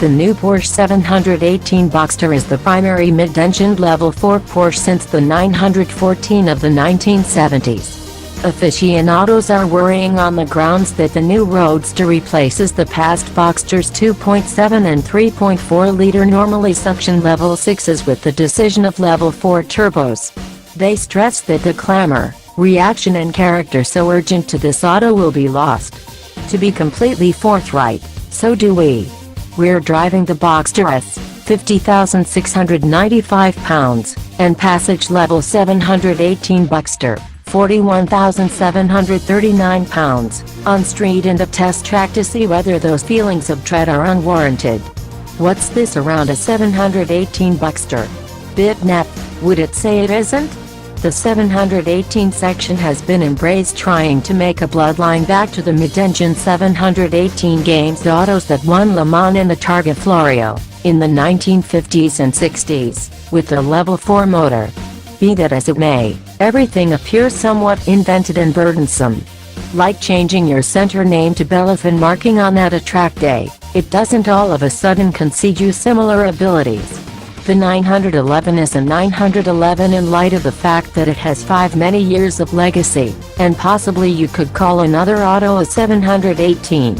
The new Porsche 718 Boxster is the primary mid-engined level 4 Porsche since the 914 of the 1970s. Aficionados are worrying on the grounds that the new Roadster replaces the past Boxster's 2.7 and 3.4-liter normally suction level 6s with the decision of level 4 turbos. They stress that the clamor, reaction and character so urgent to this auto will be lost. To be completely forthright, so do we. We're driving the Boxster S, 50,695 pounds, and passage level 718 Boxster, 41,739 pounds, on street and a test track to see whether those feelings of dread are unwarranted. What's this around a 718 Boxster? Bit naff, would it say it isn't? The 718 section has been embraced, trying to make a bloodline back to the mid-engine 718 games autos that won Le Mans in the Targa Florio, in the 1950s and 60s, with the level 4 motor. Be that as it may, everything appears somewhat invented and burdensome. Like changing your center name to Bellefin marking on at a track day, it doesn't all of a sudden concede you similar abilities. The 911 is a 911 in light of the fact that it has many years of legacy, and possibly you could call another auto a 718.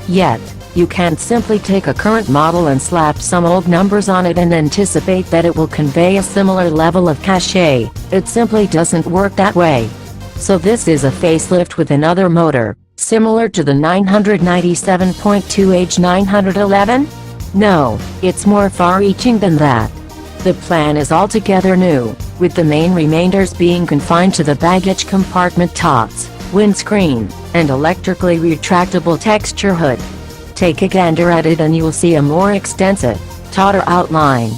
Yet, you can't simply take a current model and slap some old numbers on it and anticipate that it will convey a similar level of cachet. It simply doesn't work that way. So this is a facelift with another motor, similar to the 997.2H 911? No, it's more far-reaching than that. The plan is altogether new, with the main remainders being confined to the baggage compartment tops, windscreen, and electrically retractable texture hood. Take a gander at it and you'll see a more extensive, tauter outline.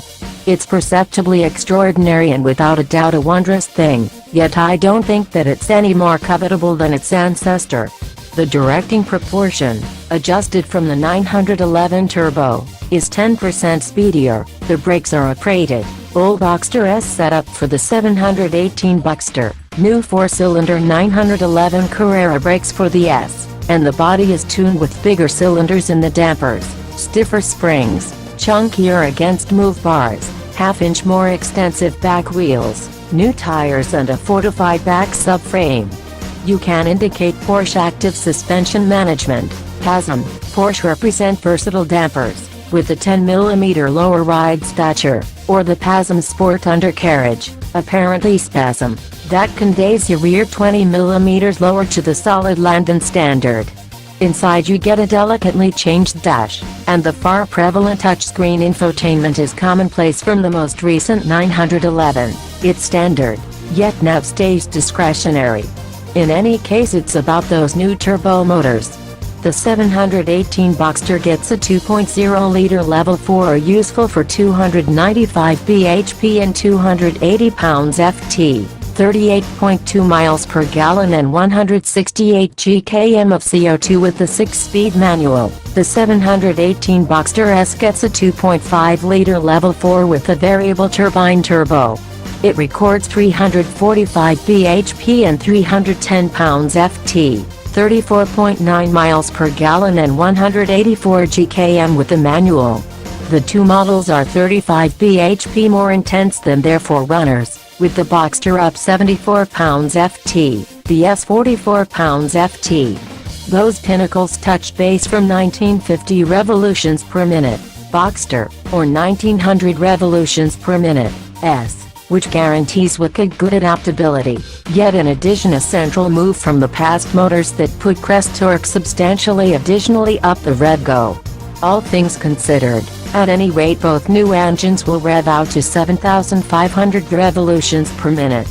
It's perceptibly extraordinary and without a doubt a wondrous thing, yet I don't think that it's any more covetable than its ancestor. The directing proportion, adjusted from the 911 turbo, is 10% speedier. The brakes are aspirated, old Boxster S setup for the 718 Boxster, new 4-cylinder 911 Carrera brakes for the S, and the body is tuned with bigger cylinders in the dampers, stiffer springs, chunkier against move bars, half-inch more extensive back wheels, new tires and a fortified back subframe. You can indicate Porsche Active Suspension Management, PASM. Porsche represent versatile dampers, with a 10mm lower ride stature, or the PASM Sport undercarriage, apparently SPASM, that conveys your rear 20mm lower to the solid Landon standard. Inside you get a delicately changed dash, and the far prevalent touchscreen infotainment is commonplace from the most recent 911. It's standard, yet now stays discretionary. In any case, it's about those new turbo motors. The 718 Boxster gets a 2.0-liter level 4 useful for 295 bhp and 280 pounds-ft, 38.2 miles per gallon and 168 gkm of CO2 with the 6-speed manual. The 718 Boxster S gets a 2.5-liter level 4 with a variable turbine turbo. It records 345 bhp and 310 pounds-ft, 34.9 miles per gallon and 184 gkm with the manual. The two models are 35 bhp more intense than their forerunners, with the Boxster up 74 pounds-ft, the S 44 pounds-ft. Those pinnacles touched base from 1950 revolutions per minute, Boxster, or 1900 revolutions per minute, S, which guarantees wicked good adaptability, yet in addition a central move from the past motors that put crest torque substantially additionally up the rev go. All things considered, at any rate both new engines will rev out to 7,500 revolutions per minute.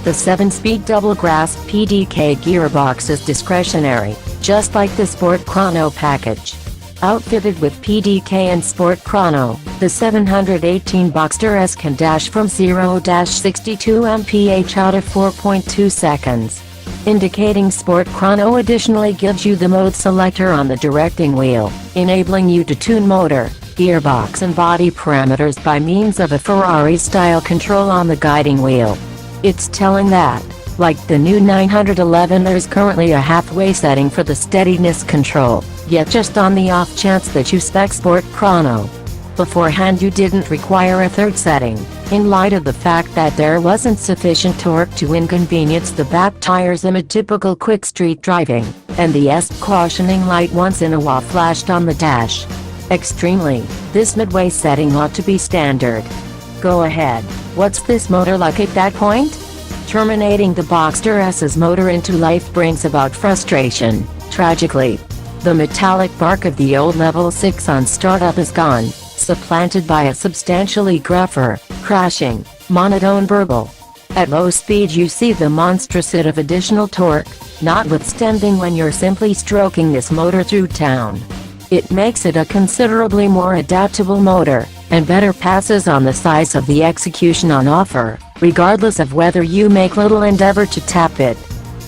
The 7-speed double-grass PDK gearbox is discretionary, just like the Sport Chrono package. Outfitted with PDK and Sport Chrono, the 718 Boxster S can dash from 0-62 mph out of 4.2 seconds. Indicating Sport Chrono additionally gives you the mode selector on the directing wheel, enabling you to tune motor, gearbox and body parameters by means of a Ferrari-style control on the guiding wheel. It's telling that, like the new 911, there's currently a halfway setting for the steadiness control, yet just on the off chance that you spec Sport Chrono, Beforehand you didn't require a third setting, in light of the fact that there wasn't sufficient torque to inconvenience the back tires amid typical quick street driving, and the ESP cautioning light once in a while flashed on the dash. Extremely, this midway setting ought to be standard. Go ahead, what's this motor like at that point? Terminating the Boxster S's motor into life brings about frustration, tragically. The metallic bark of the old level 6 on startup is gone, supplanted by a substantially gruffer, crashing, monotone burble. At low speed you see the monstrous hit of additional torque, notwithstanding when you're simply stroking this motor through town. It makes it a considerably more adaptable motor, and better passes on the size of the execution on offer, regardless of whether you make little endeavor to tap it.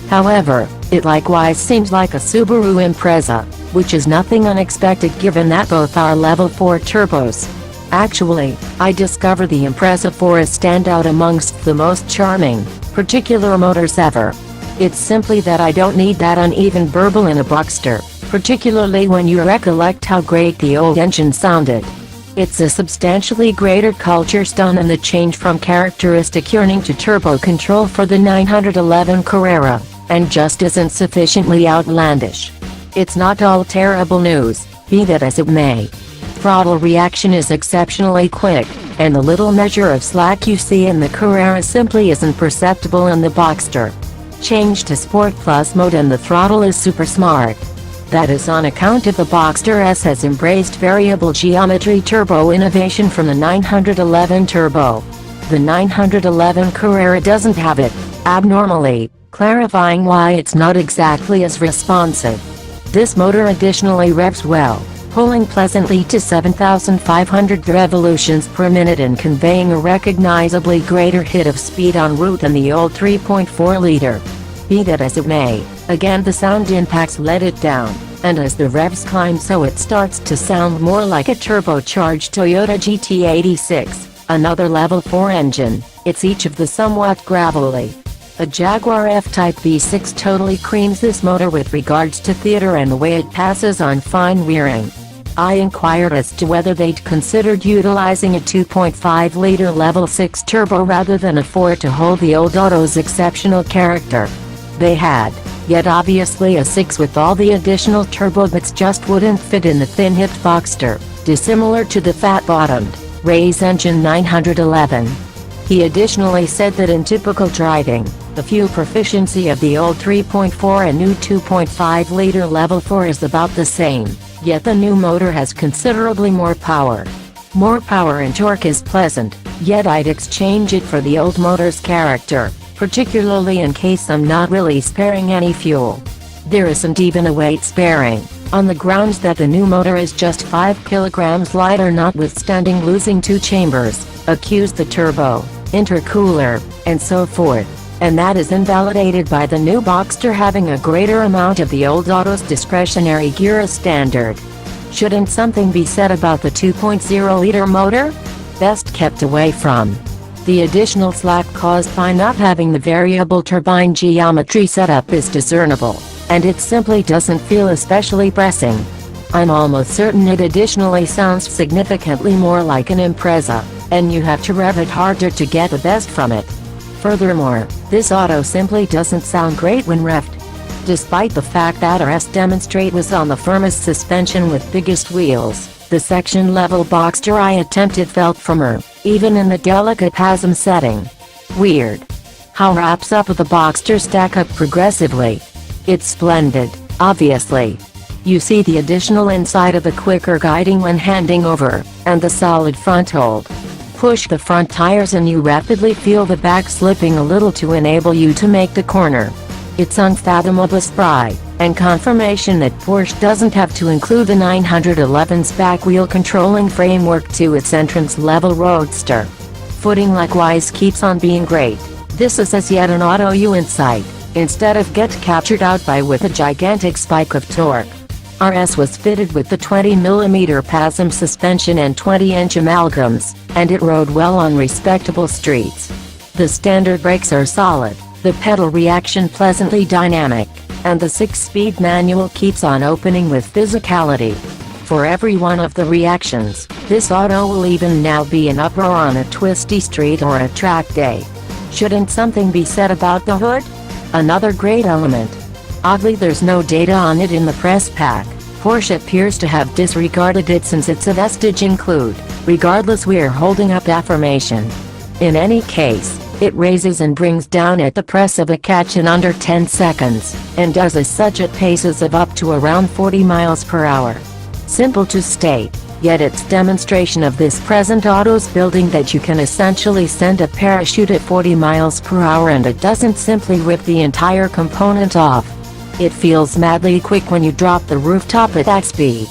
However, it likewise seems like a Subaru Impreza, which is nothing unexpected given that both are level 4 turbos. Actually, I discover the Impreza 4 as standout amongst the most charming, particular motors ever. It's simply that I don't need that uneven burble in a Boxster, particularly when you recollect how great the old engine sounded. It's a substantially greater culture stun in the change from characteristic yearning to turbo control for the 911 Carrera, and just isn't sufficiently outlandish. It's not all terrible news, be that as it may. Throttle reaction is exceptionally quick, and the little measure of slack you see in the Carrera simply isn't perceptible in the Boxster. Change to Sport Plus mode and the throttle is super smart. That is on account of the Boxster S has embraced variable geometry turbo innovation from the 911 Turbo. The 911 Carrera doesn't have it, abnormally, clarifying why it's not exactly as responsive. This motor additionally revs well, pulling pleasantly to 7,500 revolutions per minute and conveying a recognizably greater hit of speed en route than the old 3.4-liter. Be that as it may, again the sound impacts let it down, and as the revs climb so it starts to sound more like a turbocharged Toyota GT86, another level 4 engine. It's each of the somewhat gravelly. A Jaguar F-Type V6 totally creams this motor with regards to theater and the way it passes on fine rearing. I inquired as to whether they'd considered utilizing a 2.5-liter level 6 turbo rather than a 4 to hold the old auto's exceptional character. They had, yet obviously a 6 with all the additional turbo bits just wouldn't fit in the thin-hipped Boxster, dissimilar to the fat-bottomed, race engine 911. He additionally said that in typical driving, the fuel proficiency of the old 3.4 and new 2.5-liter level 4 is about the same, yet the new motor has considerably more power. More power and torque is pleasant, yet I'd exchange it for the old motor's character, particularly in case I'm not really sparing any fuel. There isn't even a weight sparing, on the grounds that the new motor is just 5 kilograms lighter notwithstanding losing 2 chambers, accuse the turbo, intercooler, and so forth, and that is invalidated by the new Boxster having a greater amount of the old auto's discretionary gear as standard. Shouldn't something be said about the 2.0-liter motor? Best kept away from. The additional slack caused by not having the variable turbine geometry setup is discernible, and it simply doesn't feel especially pressing. I'm almost certain it additionally sounds significantly more like an Impreza, and you have to rev it harder to get the best from it. Furthermore, this auto simply doesn't sound great when revved. Despite the fact that our S demonstrate was on the firmest suspension with biggest wheels, the section level Boxster I attempted felt firmer, even in the delicate PASM setting. Weird. How wraps up the Boxster stack up progressively? It's splendid, obviously. You see the additional inside of the quicker guiding when handing over, and the solid front hold. Push the front tires and you rapidly feel the back slipping a little to enable you to make the corner. It's unfathomable spry, and confirmation that Porsche doesn't have to include the 911's back wheel controlling framework to its entrance-level roadster. Footing likewise keeps on being great. This is as yet an auto you incite, instead of get captured out by with a gigantic spike of torque. RS was fitted with the 20mm PASM suspension and 20-inch amalgams, and it rode well on respectable streets. The standard brakes are solid, the pedal reaction pleasantly dynamic, and the 6-speed manual keeps on opening with physicality. for every one of the reactions. This auto will even now be an uproar on a twisty street or a track day. Shouldn't something be said about the hood? Another great element. Oddly, there's no data on it in the press pack. Porsche appears to have disregarded it since it's a vestige include. Regardless, we're holding up affirmation. In any case, it raises and brings down at the press of a catch in under 10 seconds, and does as such at paces of up to around 40 miles per hour. Simple to state, yet it's demonstration of this present auto's building that you can essentially send a parachute at 40 miles per hour and it doesn't simply rip the entire component off. It feels madly quick when you drop the rooftop at that speed.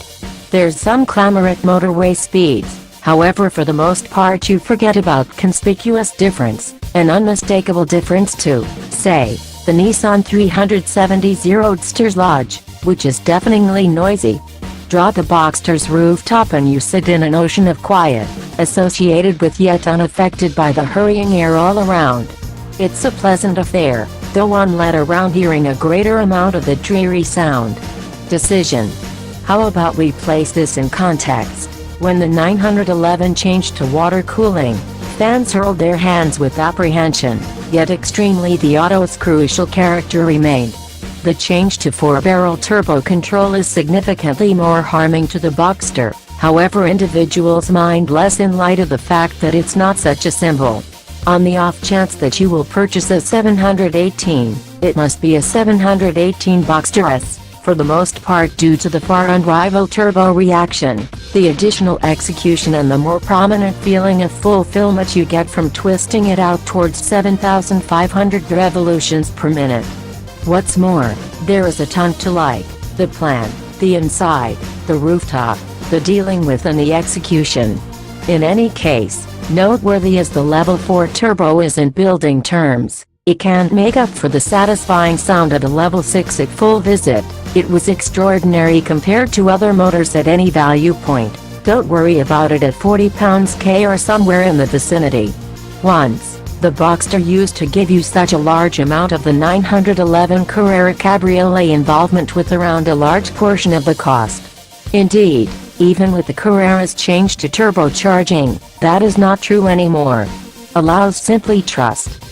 There's some clamor at motorway speeds, however for the most part you forget about conspicuous difference, an unmistakable difference to, say, the Nissan 370 Roadster's Lodge, which is deafeningly noisy. Draw the Boxster's rooftop and you sit in an ocean of quiet, associated with yet unaffected by the hurrying air all around. It's a pleasant affair, though one led around hearing a greater amount of the dreary sound. Decision. How about we place this in context? When the 911 changed to water cooling, fans hurled their hands with apprehension, yet extremely the auto's crucial character remained. The change to 4-barrel turbo control is significantly more harming to the Boxster, however individuals mind less in light of the fact that it's not such a symbol. On the off chance that you will purchase a 718, it must be a 718 Boxster S, for the most part due to the far unrivaled turbo reaction, the additional execution and the more prominent feeling of fulfillment you get from twisting it out towards 7,500 revolutions per minute. What's more, there is a ton to like: the plan, the inside, the rooftop, the dealing with and the execution. In any case, noteworthy as the level 4 turbo is in building terms, it can't make up for the satisfying sound of a level 6 at full visit. It was extraordinary compared to other motors at any value point. Don't worry about it at 40 pounds-k or somewhere in the vicinity. Once, the Boxster used to give you such a large amount of the 911 Carrera Cabriolet involvement with around a large portion of the cost. Indeed, even with the Carrera's change to turbocharging, that is not true anymore. Allows simply trust.